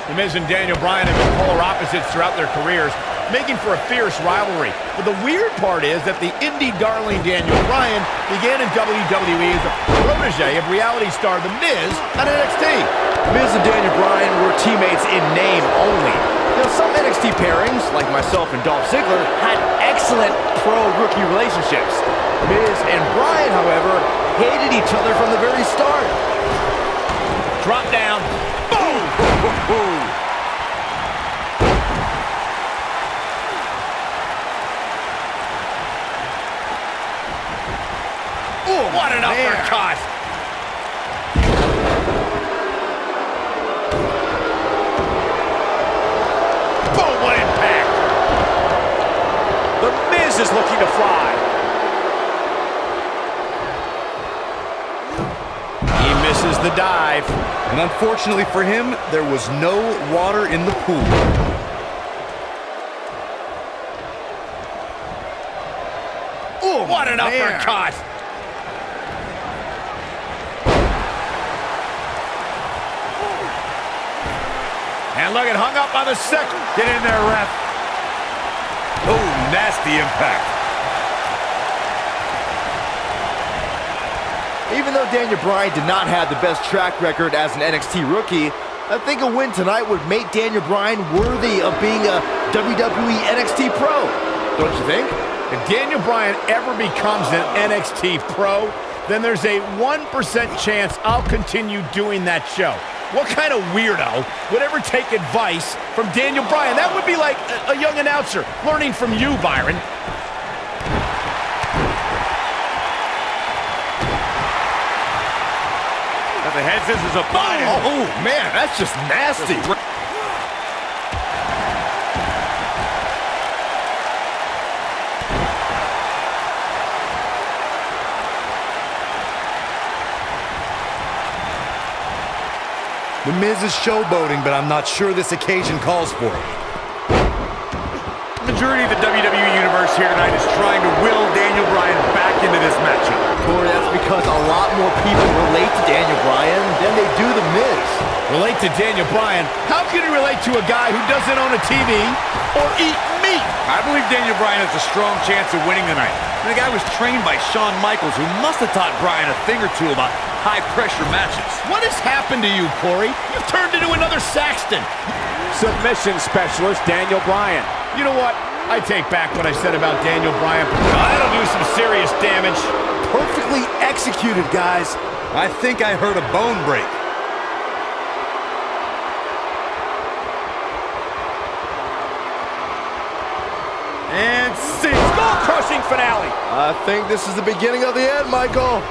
The Miz and Daniel Bryan have been polar opposites throughout their careers, making for a fierce rivalry. But the weird part is that the indie darling Daniel Bryan began in WWE as a protege of reality star The Miz on NXT. Miz and Daniel Bryan were teammates in name only. You know, some NXT pairings, like myself and Dolph Ziggler, had excellent pro-rookie relationships. Miz and Bryan, however, hated each other from the very start. Drop down. Boom! Ooh, what an uppercut! Boom, what impact! The Miz is looking to fly. He misses the dive. And unfortunately for him, there was no water in the pool. Ooh, what an uppercut! And look, it hung up on the second. Get in there, ref. Oh, nasty impact. Even though Daniel Bryan did not have the best track record as an NXT rookie, I think a win tonight would make Daniel Bryan worthy of being a WWE NXT Pro. Don't you think? If Daniel Bryan ever becomes an NXT Pro, then there's a 1% chance I'll continue doing that show. What kind of weirdo would ever take advice from Daniel Bryan? That would be like a young announcer learning from you, Byron. The head scissors of Bryan. Oh, man, that's just nasty. The Miz is showboating, but I'm not sure this occasion calls for it. The majority of the WWE Universe here tonight is trying to will Daniel Bryan back into this matchup. Corey, that's because a lot more people relate to Daniel Bryan than they do The Miz. Relate to Daniel Bryan? How can he relate to a guy who doesn't own a TV or eat meat? I believe Daniel Bryan has a strong chance of winning tonight. And the guy was trained by Shawn Michaels, who must have taught Bryan a thing or two about high-pressure matches. What has happened to you, Corey? You've turned into another Saxton. Submission specialist Daniel Bryan. You know what? I take back what I said about Daniel Bryan. That'll do some serious damage. Perfectly executed, guys. I think I heard a bone break. And see, skull-crushing finale. I think this is the beginning of the end, Michael.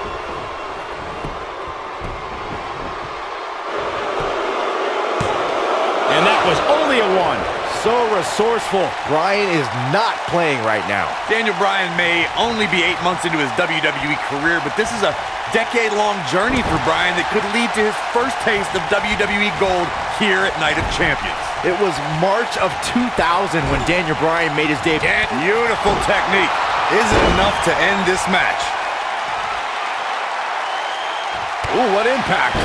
And that was only a one. So resourceful. Bryan is not playing right now. Daniel Bryan may only be 8 months into his WWE career, but this is a decade-long journey for Bryan that could lead to his first taste of WWE gold here at Night of Champions. It was March of 2000 when Daniel Bryan made his debut. Beautiful technique. Is it enough to end this match? Ooh, what impact.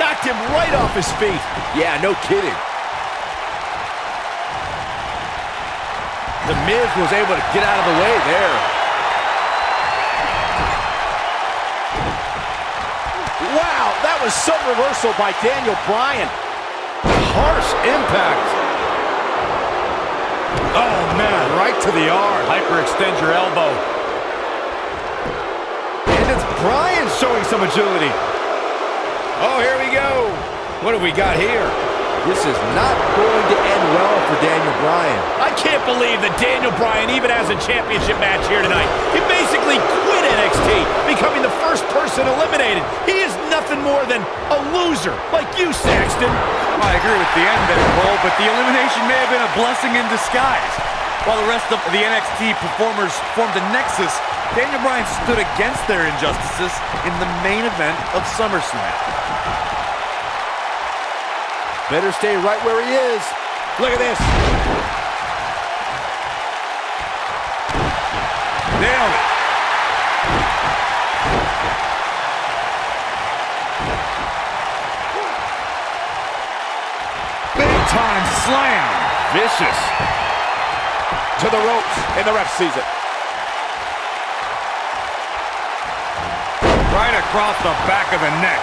Knocked him right off his feet. Yeah, no kidding. The Miz was able to get out of the way there. Wow, that was some reversal by Daniel Bryan. Harsh impact. Oh, man, right to the arm. Hyperextend your elbow. And it's Bryan showing some agility. Oh, here we go. What have we got here? This is not going to end well for Daniel Bryan. I can't believe that Daniel Bryan even has a championship match here tonight. He basically quit NXT, becoming the first person eliminated. He is nothing more than a loser, like you, Saxton. I agree with the end there, Cole, but the elimination may have been a blessing in disguise. While the rest of the NXT performers formed a nexus, Daniel Bryan stood against their injustices in the main event of SummerSlam. Better stay right where he is. Look at this. Nailed it. Big-time slam. Vicious. To the ropes, and the ref sees it. Right across the back of the neck.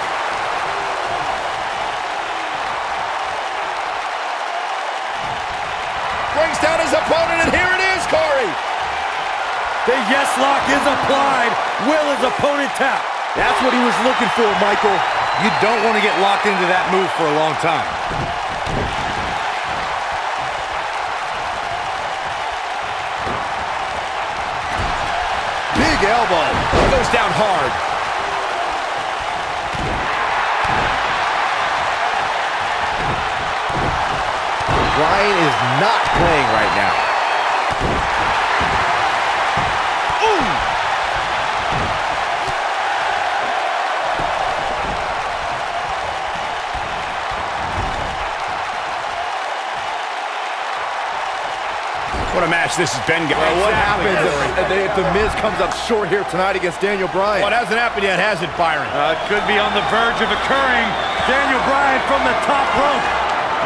Brings down his opponent, and here it is, Corey. The yes lock is applied. Will his opponent tap? That's what he was looking for, Michael. You don't want to get locked into that move for a long time. Big elbow. Goes down hard. Bryan is not playing right now. What a match this has been, guys. Well, what happens if The Miz comes up short here tonight against Daniel Bryan? Well, it hasn't happened yet, has it, Byron? It could be on the verge of occurring. Daniel Bryan from the top rope.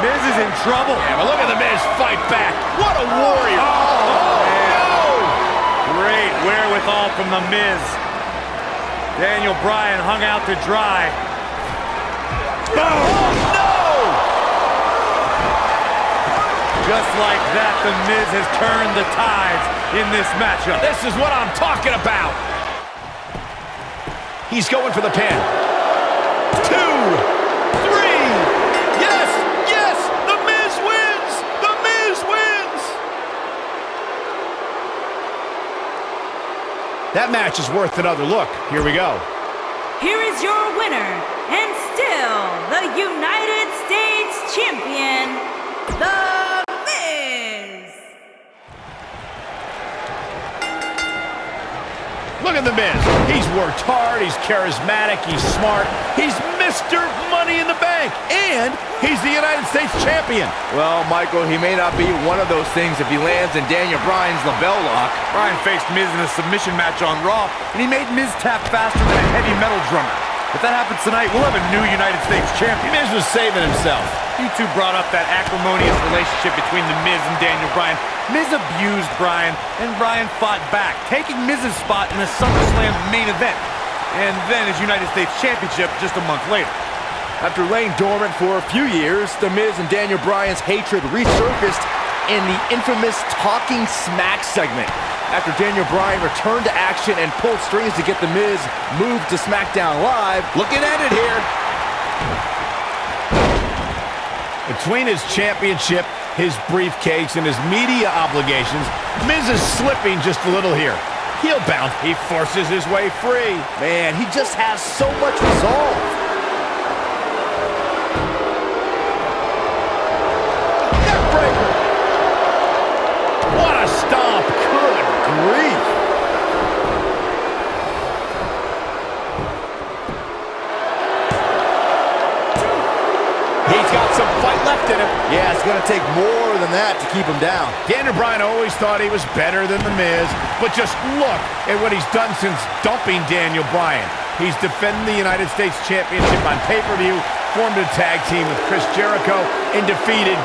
Miz is in trouble. Yeah, but look at the Miz fight back. What a warrior. No! Great wherewithal from the Miz. Daniel Bryan hung out to dry. Boom! No! Just like that, the Miz has turned the tides in this matchup. This is what I'm talking about. He's going for the pin. 2, 3. Yes, yes, the Miz wins. The Miz wins. That match is worth another look. Here we go. Here is your winner, and still the United States Champion, The Miz. Look at the Miz. He's worked hard, he's charismatic, he's smart. He's Mr. Money in the Bank, and he's the United States Champion. Well, Michael, he may not be one of those things if he lands in Daniel Bryan's LaBelle lock. Bryan faced Miz in a submission match on Raw, and he made Miz tap faster than a heavy metal drummer. If that happens tonight, we'll have a new United States champion. Miz was saving himself. You two brought up that acrimonious relationship between The Miz and Daniel Bryan. Miz abused Bryan, and Bryan fought back, taking Miz's spot in the SummerSlam main event, and then his United States Championship just a month later. After laying dormant for a few years, The Miz and Daniel Bryan's hatred resurfaced in the infamous Talking Smack segment. After Daniel Bryan returned to action and pulled strings to get The Miz moved to SmackDown Live. Looking at it here. Between his championship, his briefcase, and his media obligations, Miz is slipping just a little here. Heel bound, he forces his way free. Man, he just has so much resolve. Neckbreaker. What a stomp. Good grief. He's got some fight left in him. Yeah, it's going to take more than that to keep him down. Daniel Bryan always thought he was better than The Miz, but just look at what he's done since dumping Daniel Bryan. He's defending the United States Championship on pay-per-view, formed a tag team with Chris Jericho, and defeated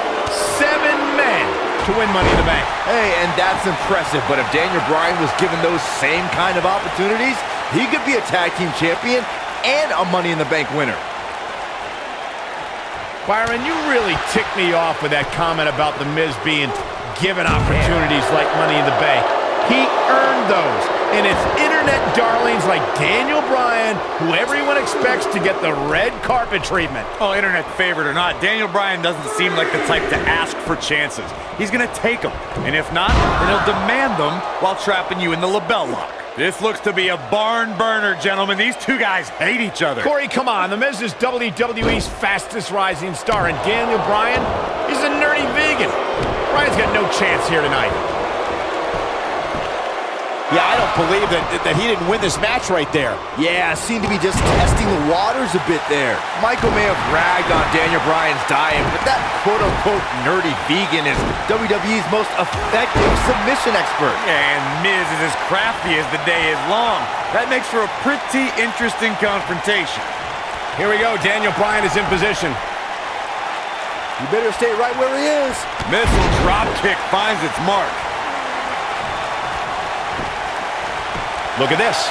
7 men to win Money in the Bank. Hey, and that's impressive, but if Daniel Bryan was given those same kind of opportunities, he could be a tag team champion and a Money in the Bank winner. Byron, you really ticked me off with that comment about The Miz being given opportunities like Money in the Bank. He earned those, and it's internet darlings like Daniel Bryan who everyone expects to get the red carpet treatment. Oh, internet favorite or not, Daniel Bryan doesn't seem like the type to ask for chances. He's going to take them, and if not, then he'll demand them while trapping you in the LaBelle lock. This looks to be a barn burner, gentlemen. These two guys hate each other. Corey, come on. The Miz is WWE's fastest rising star, and Daniel Bryan is a nerdy vegan. Bryan's got no chance here tonight. Yeah, I don't believe that he didn't win this match right there. Yeah, seemed to be just testing the waters a bit there. Michael may have ragged on Daniel Bryan's diet, but that quote-unquote nerdy vegan is WWE's most effective submission expert. And Miz is as crafty as the day is long. That makes for a pretty interesting confrontation. Here we go. Daniel Bryan is in position. You better stay right where he is. Missile drop kick finds its mark. Look at this.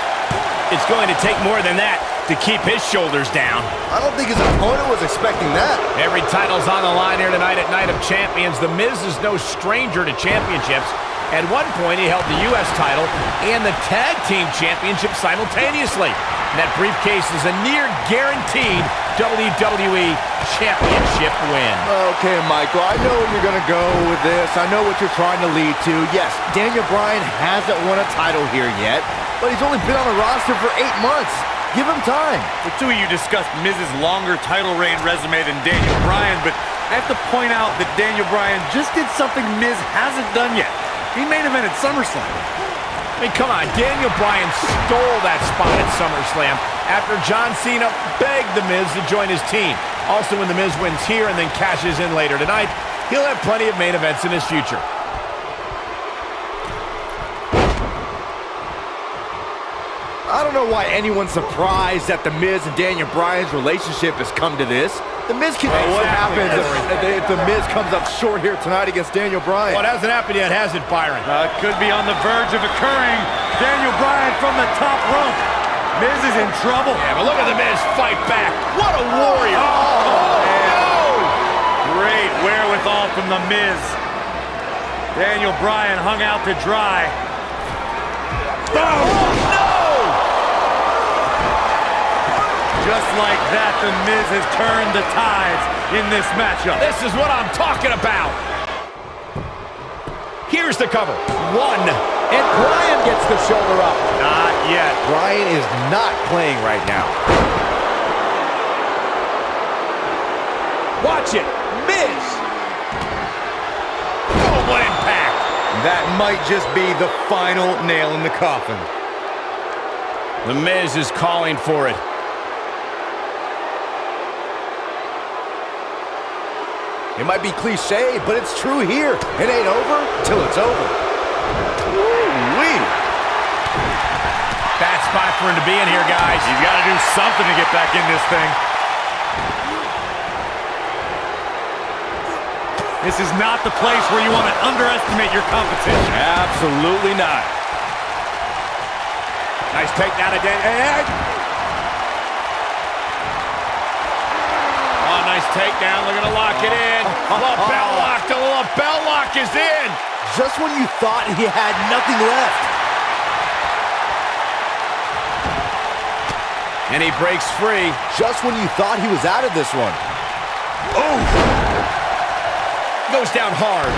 It's going to take more than that to keep his shoulders down. I don't think his opponent was expecting that. Every title's on the line here tonight at Night of Champions. The Miz is no stranger to championships. At one point, he held the U.S. title and the Tag Team Championship simultaneously. And that briefcase is a near-guaranteed WWE Championship win. Okay, Michael, I know where you're going to go with this. I know what you're trying to lead to. Yes, Daniel Bryan hasn't won a title here yet, but he's only been on the roster for 8 months. Give him time. The two of you discussed Miz's longer title reign resume than Daniel Bryan, but I have to point out that Daniel Bryan just did something Miz hasn't done yet. He main evented SummerSlam. I mean, come on, Daniel Bryan stole that spot at SummerSlam after John Cena begged The Miz to join his team. Also, when The Miz wins here and then cashes in later tonight, he'll have plenty of main events in his future. I don't know why anyone's surprised that The Miz and Daniel Bryan's relationship has come to this. The Miz can... What happens if The Miz comes up short here tonight against Daniel Bryan? Well, it hasn't happened yet, has it, Byron? It could be on the verge of occurring. Daniel Bryan from the top rope. Miz is in trouble. Yeah, but look at The Miz fight back. What a warrior. Great wherewithal from The Miz. Daniel Bryan hung out to dry. Boom! Just like that, The Miz has turned the tides in this matchup. This is what I'm talking about. Here's the cover. 1. And Bryan gets the shoulder up. Not yet. Bryan is not playing right now. Watch it. Miz. Oh, what impact. That might just be the final nail in the coffin. The Miz is calling for it. It might be cliche, but it's true here. It ain't over till it's over. Woo-wee. Bad spot for him to be in here, guys. He's got to do something to get back in this thing. This is not the place where you want to underestimate your competition. Absolutely not. Nice takedown again. Oh, nice takedown. Looking to lock it in. The bell lock. The bell lock is in. Just when you thought he had nothing left. And he breaks free. Just when you thought he was out of this one. Oh! Goes down hard.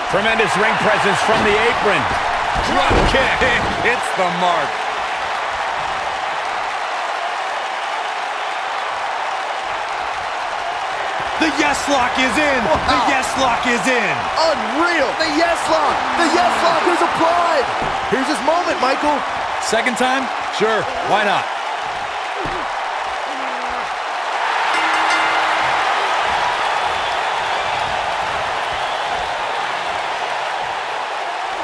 Tremendous ring presence from the apron. Drop kick. Hits the mark. The yes lock is in. Wow. The yes lock is in. Unreal. The yes lock. The yes lock is applied. Here's his moment, Michael. Second time? Sure. Why not?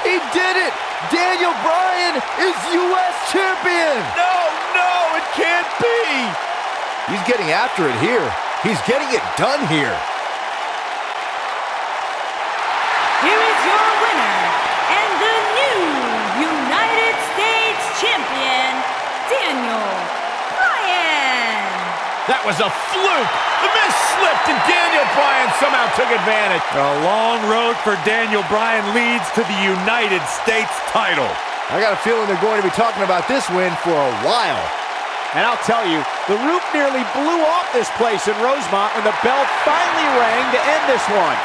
He did it. Daniel Bryan is U.S. champion. No, it can't be. He's getting after it here. He's getting it done here. Here is your winner and the new United States Champion, Daniel Bryan. That was a fluke. The Miz slipped and Daniel Bryan somehow took advantage. A long road for Daniel Bryan leads to the United States title. I got a feeling they're going to be talking about this win for a while. And I'll tell you, the roof nearly blew off this place in Rosemont when the bell finally rang to end this one.